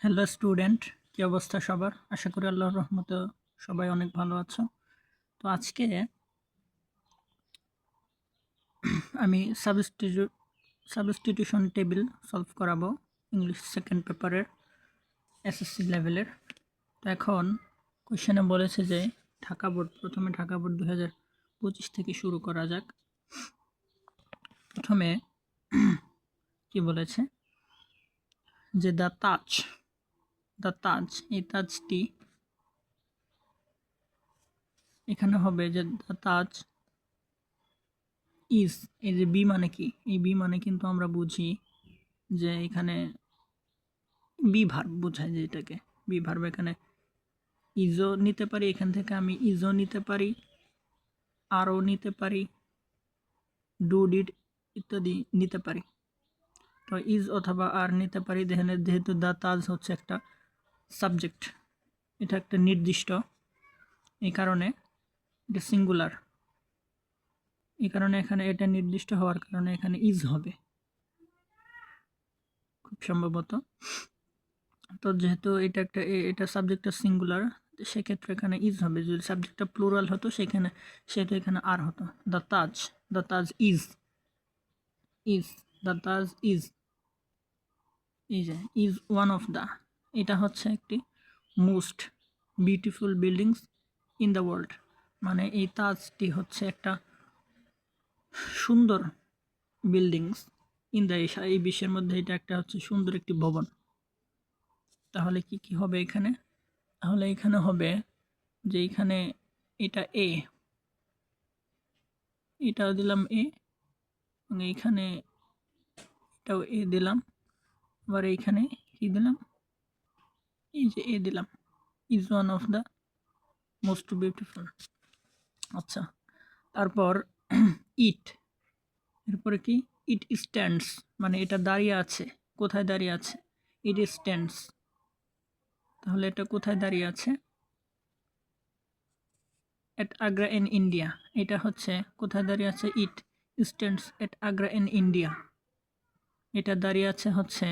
Hello student, কি অবস্থা সবার? আশা করি আল্লাহর রহমতে সবাই অনেক ভালো আছো। তো আজকে আমি সাবস্টিটিউশন টেবিল সলভ করাবো ইংলিশ সেকেন্ড পেপারের এসএসসি লেভেলের। তো এখন কোয়েশ্চেনে বলেছে যে প্রথমে ঢাকা বোর্ড 2025 থেকে শুরু করা যাক। প্রথমে কি বলেছে যে দ্য তাজ এই তাজটি এখানে হবে যে দ্য তাজ ইজ, এই যে বি মানে কি, এই বি মানে কিন্তু আমরা বুঝি যে এখানে বি ভার্ব বোঝায়, যে এটাকে বি ভার্ব এখানে ইজও নিতে পারি, এখান থেকে আমি ইজও নিতে পারি, আরও নিতে পারি, ডু ডিড ইত্যাদি নিতে পারি। তো ইজ অথবা আর নিতে পারি, যেহেতু দ্য তাজ হচ্ছে একটা সাবজেক্ট, এটা একটা নির্দিষ্ট, এই কারণে এটা সিঙ্গুলার, এই কারণে এখানে এটা নির্দিষ্ট হওয়ার কারণে এখানে ইজ হবে খুব সম্ভবত। তো যেহেতু এটা সাবজেক্টটা সিঙ্গুলার, সেক্ষেত্রে এখানে ইজ হবে। যদি সাবজেক্টটা প্লুরাল হতো সেটা এখানে আর হতো। The Taj is is the Taj is, এই যে ইজ ওয়ান অফ দ্য, এটা হচ্ছে একটি most beautiful buildings in the world, মানে এই তাজটি হচ্ছে একটা সুন্দর বিল্ডিংস ইন দ্য, এই বিশ্বের মধ্যে এটা একটা হচ্ছে সুন্দর একটি ভবন। তাহলে কি কি হবে এখানে? তাহলে এখানে হবে যে এখানে এটা এ, এটাও দিলাম এ, এবং এইখানে এটাও এ দিলাম, আবার এইখানে কি দিলাম, এই যে এ দিলাম, is one of the most beautiful. আচ্ছা, তারপর ইট, এরপরে কি, ইট স্ট্যান্ডস, মানে এটা দাঁড়িয়ে আছে। কোথায় দাঁড়িয়ে আছে? ইট স্ট্যান্ডস, তাহলে এটা কোথায় দাঁড়িয়ে আছে? এট আগ্রা ইন ইন্ডিয়া, এটা হচ্ছে কোথায় দাঁড়িয়ে আছে? It stands at Agra in India, এটা দাঁড়িয়ে আছে হচ্ছে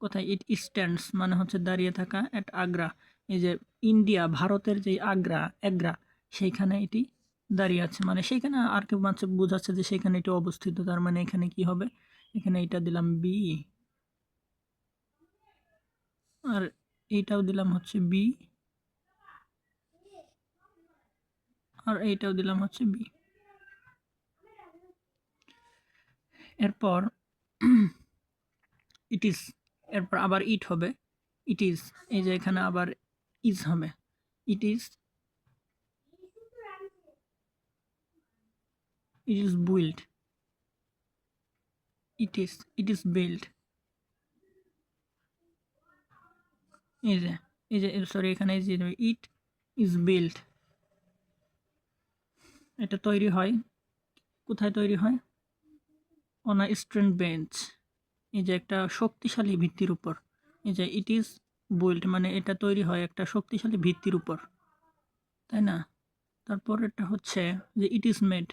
কোথায়? ইট স্ট্যান্ডস মানে হচ্ছে দাঁড়িয়ে থাকা, এট আগ্রা, এই যে ইন্ডিয়া ভারতের যে আগ্রা সেইখানে এটি দাঁড়িয়ে আছে, মানে সেইখানে আর কেউ মাত্র বোঝাচ্ছে যে সেখানে এটি অবস্থিত। তার মানে এখানে কি হবে? এখানে এটা দিলাম বি, আর এইটাও দিলাম হচ্ছে বি, আর এইটাও দিলাম হচ্ছে বি। এরপর ইট ইজ, এরপর আবার ইট হবে, ইট ইজ, এই যে এখানে আবার ইজ হবে, it is, it is build, it is build, এই যে সরি, এখানে এই যে ইট ইজ বিল্ড, এটা তৈরি হয় কোথায়? তৈরি হয় অন আ স্ট্রেন বেঞ্চ, এই যে একটা শক্তিশালী ভিত্তির উপর। এই যে ইট ইজ বিল্ড মানে এটা তৈরি হয় একটা শক্তিশালী ভিত্তির উপর, তাই না? তারপর এটা হচ্ছে যে ইট ইজ মেড,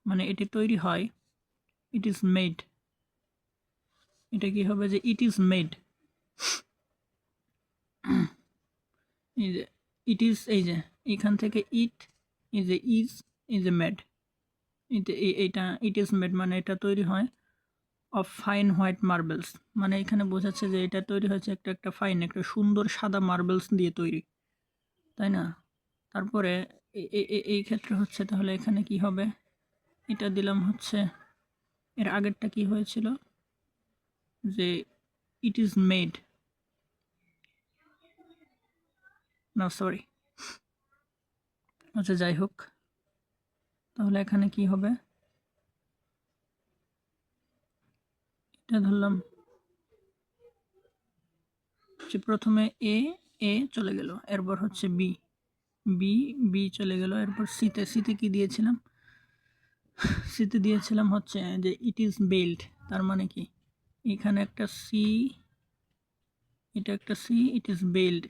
মানে এটি তৈরি হয়, ইট ইজ মেড, এটা কি হবে? যে ইট ইজ মেড, এই যে ইট ইজ, এই যে এখান থেকে ইট, এই যে ইজ, এই যে মেড, এইটা ইট ইজ মেড মানে এটা তৈরি হয় অফ ফাইন হোয়াইট মার্বেলস, মানে এখানে বোঝাচ্ছে যে এটা তৈরি হয়েছে একটা ফাইন, একটা সুন্দর সাদা মার্বেলস দিয়ে তৈরি, তাই না? তারপরে এই ক্ষেত্রে হচ্ছে, তাহলে এখানে কি হবে? এটা দিলাম হচ্ছে, এর আগেরটা কি হয়েছিল? যে ইট ইজ মেড, না সরি, আচ্ছা যাই হোক, তাহলে এখানে কি হবে? এটা ধরলাম যে প্রথমে এ চলে গেল, এরপর হচ্ছে বি, বি চলে গেল, এরপর সিতে কি দিয়েছিলাম? সিতে দিয়েছিলাম হচ্ছে যে ইট ইজ বিল্ড, তার মানে কি এখানে একটা সি, এটা একটা সি, ইট ইজ বিল্ড,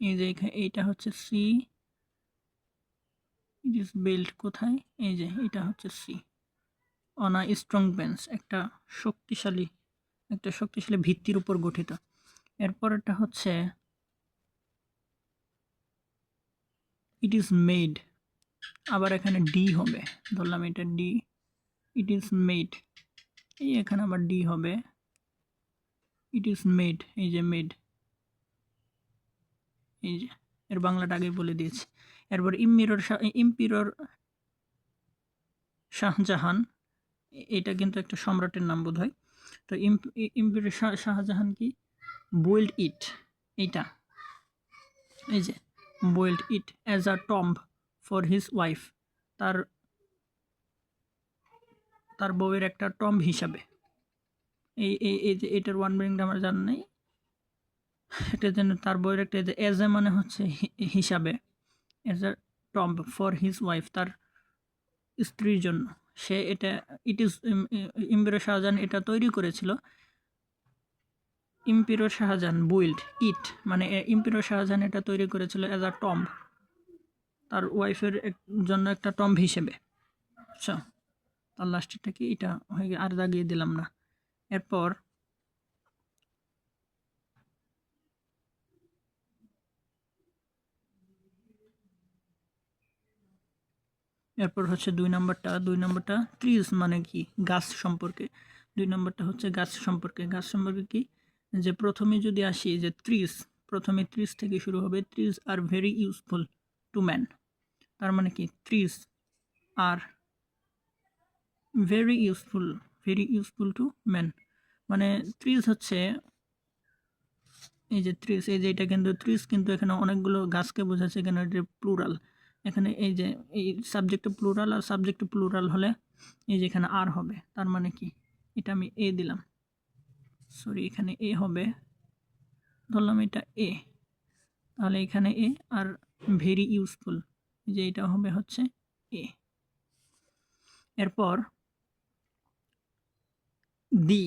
এই যে এইটা হচ্ছে সি, ইট ইজ বিল্ড কোথায়? এই যে এটা হচ্ছে C, on a strong bench, একটা শক্তিশালী ভিত্তির উপর গঠিত। এরপরেরটা হচ্ছে ইট ইজ মেড, আবার এখানে ডি হবে, ধরলাম এটা ডি, ইট ইজ মেড, এই এখানে আবার ডি হবে, ইট ইজ মেড, এই যে মেড, এই যে এর বাংলাটা আগে বলে দিয়েছি। এরপর ইম্পিরর শাহজাহান, এটা কিন্তু একটা সম্রাটের নাম বোধ হয়। তো ইম্পিরর শাহজাহান কি বয়েলড ইট, এইটা এই যে boiled it as a tomb for his wife, তার তার বউয়ের একটা টম্ব হিসাবে। এই এই এই যে এটার ওয়ান মিনিংটা আমার জানা নেই, এটা যেন তার বউয়ের একটা এজ এ মানে হচ্ছে হিসাবে, as a tomb for his wife, তার স্ত্রীর জন্য সে এটা, ইট ইজ ইম্পিরর শাহজাহান এটা তৈরি করেছিল। ইম্পিরর শাহজাহান বুইল্ড ইট মানে ইম্পিরর শাহজাহান এটা তৈরি করেছিল অ্যাজ আ টম্ব, তার ওয়াইফের জন্য একটা টম্ব হিসেবে। আচ্ছা, তার লাস্টেরটা কি এটা হয়ে আর দাগিয়ে দিলাম না। এরপর হচ্ছে 2 নম্বরটা ট্রিজ মানে কি গাছ সম্পর্কে। 2 নম্বরটা হচ্ছে গাছ সম্পর্কে। গাছ সম্পর্কে কি, যে প্রথমে যদি আসি যে ট্রিজ, প্রথমে ট্রিজ থেকে শুরু হবে, trees are very useful to man, তার মানে কি trees are very useful to man, মানে ট্রিজ হচ্ছে এই যে ট্রিজ, এই যে এটা কিন্তু ট্রিজ কিন্তু এখানে অনেকগুলো গাছকে বোঝাচ্ছে, এখানে এটা প্লুরাল, এখানে এই যে এই সাবজেক্ট প্লুরাল, আর সাবজেক্ট প্লুরাল হলে এই যে এখানে আর হবে, তার মানে কি এটা আমি এ দিলাম, সরি এখানে এ হবে, ধরলাম এটা এ, তাহলে এখানে এ, আর ভেরি ইউজফুল যে এটা হবে হচ্ছে এ। এরপর দি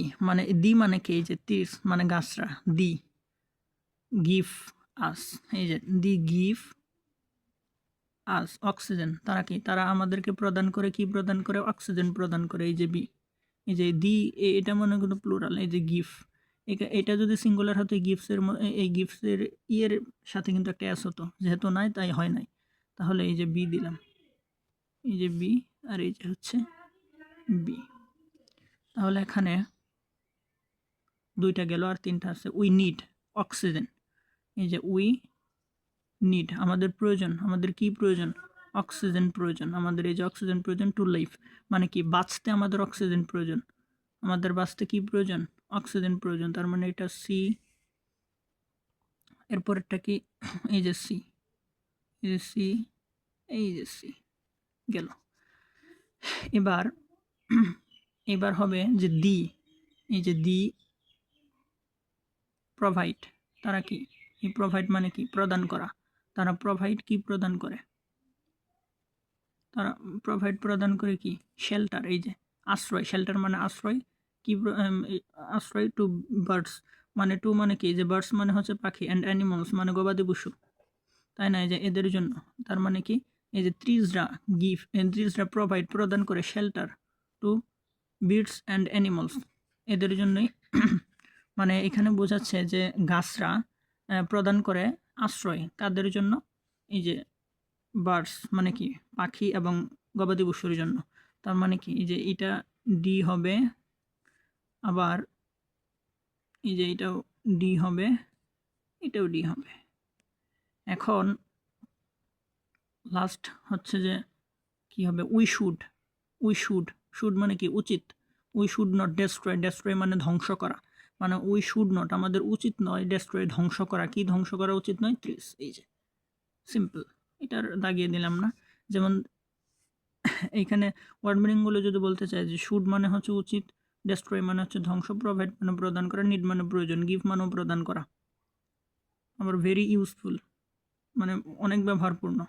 মানে কি, এই যে ত্রিশ মানে গাছরা, দি গিভ আস, এই যে দি গিভ আস অক্সিজেন, তারা কি, তারা আমাদেরকে প্রদান করে, কি প্রদান করে, অক্সিজেন প্রদান করে, এই যে বি, এই যে দি এটা মনে কিন্তু প্লুরাল, এই যে গিফট, এটা যদি সিঙ্গুলার হতো গিফটসের, এই গিফটসের ইয়ের সাথে কিন্তু একটা অ্যাস হতো, যেহেতু নাই তাই হয় নাই, তাহলে এই যে বি দিলাম, এই যে বি, আর এই যে হচ্ছে বি। তাহলে এখানে 2টা গেল আর 3টা আছে। উই নিড অক্সিজেন, এই যে উই নিড আমাদের প্রয়োজন, আমাদের কি প্রয়োজন, অক্সিজেন প্রয়োজন, আমাদের এই যে অক্সিজেন প্রয়োজন টু লাইফ, মানে কি বাঁচতে আমাদের অক্সিজেন প্রয়োজন, আমাদের বাঁচতে কি প্রয়োজন, অক্সিজেন প্রয়োজন, তার মানে এটা সি। এরপরেরটা কি, এই যে সি, এই যে সি, এই যে সি গেল। এবার হবে যে দি, এই যে দি প্রোভাইড, তারা কি, এই প্রোভাইড মানে কি প্রদান করা, তারা প্রোভাইড কি প্রদান করে, তারা প্রোভাইড প্রদান করে কি শেল্টার, এই যে আশ্রয়, শেল্টার মানে আশ্রয়, কি আশ্রয় টু বার্ডস, মানে টু মানে কি, যে বার্ডস মানে হচ্ছে পাখি, অ্যান্ড অ্যানিমালস মানে গবাদি পশু, তাই না, এই যে এদের জন্য, তার মানে কি এই যে ত্রিশরা প্রোভাইড প্রদান করে shelter to beads and animals, এদের জন্যই মানে এখানে বোঝাচ্ছে যে গাছরা প্রদান করে আশ্রয় কাদের জন্য, এই যে বার্ডস মানে কি পাখি এবং গবাদি পশুর জন্য, তার মানে কি এই যে এটা ডি হবে, আবার এই যে এটাও ডি হবে, এটাও ডি হবে। এখন লাস্ট হচ্ছে যে কি হবে, শুড মানে কি উচিত, উই শুড নট ডেস্ট্রয় মানে ধ্বংস করা, মানে উই শুড নট আমাদের উচিত নয়, ডেস্ট্রয় ধ্বংস করা, কি ধ্বংস করা উচিত নয়, ত্রিশ, এই যে সিম্পল, এটার দাগিয়ে দিলাম না। যেমন এইখানে ওয়ার্ড মিনিংগুলো যদি বলতে চাই, যে শুড মানে হচ্ছে উচিত, ডেস্ট্রয় মানে হচ্ছে ধ্বংস, প্রোভাইড মানে প্রদান করা, নিড মানে প্রয়োজন, গিভ মানেও প্রদান করা, আবার ভেরি ইউজফুল মানে অনেক ব্যবহারপূর্ণ।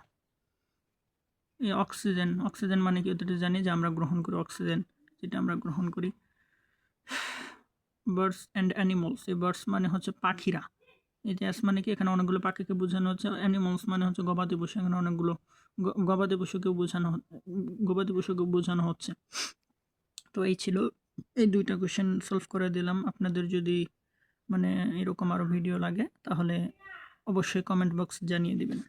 এই অক্সিজেন মানে কি, ওটা জানি যে আমরা গ্রহণ করি অক্সিজেন, যেটা আমরা গ্রহণ করি। বার্ডস অ্যান্ড অ্যানিমালস, এই বার্ডস মানে হচ্ছে পাখিরা, এই যে এস মানে কি, এখানে অনেকগুলো পাখিকে বোঝানো হচ্ছে, অ্যানিমালস মানে হচ্ছে গবাদি পশু, এখানে অনেকগুলো গবাদি পশুকে বোঝানো হচ্ছে। তো এই ছিল, এই 2টা কোয়েশ্চেন সলভ করে দিলাম। আপনাদের যদি মানে এরকম আরও ভিডিও লাগে তাহলে অবশ্যই কমেন্ট বক্স জানিয়ে দিবেন।